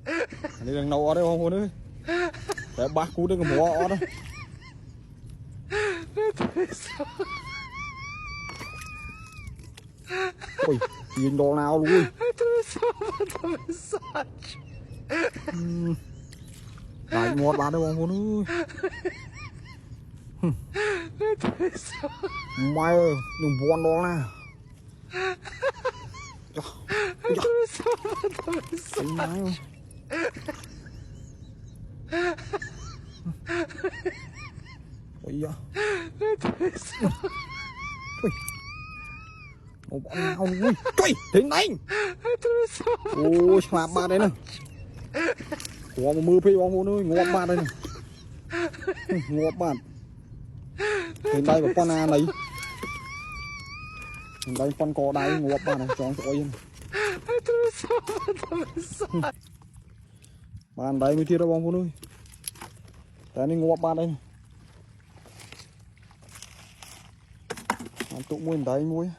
Đây đang nấu ở đây không ơi. Để bác cú đây có mỏ ở đây. Ôi, nhìn đồ nào luôn. Lại ngọt bạn đây không ơi. Mày ơi, đừng buồn đó nè. Cái máy ơi. Ôi da. Ôi, bọn nào luôn. Trời, thế này. Ôi, mà ba đây nè. Ủa, mưa phi bông ơi, ngọt ba đây nè. Ngọt bạn. Hiện đây là con à này. Hiện đây con cò đáy ngọt bạn này, chọn tội yên. Bạn đây mới thiệt đó bông ơi. Cái này ngọt bạn đây nè. Tụ muối đấy muối.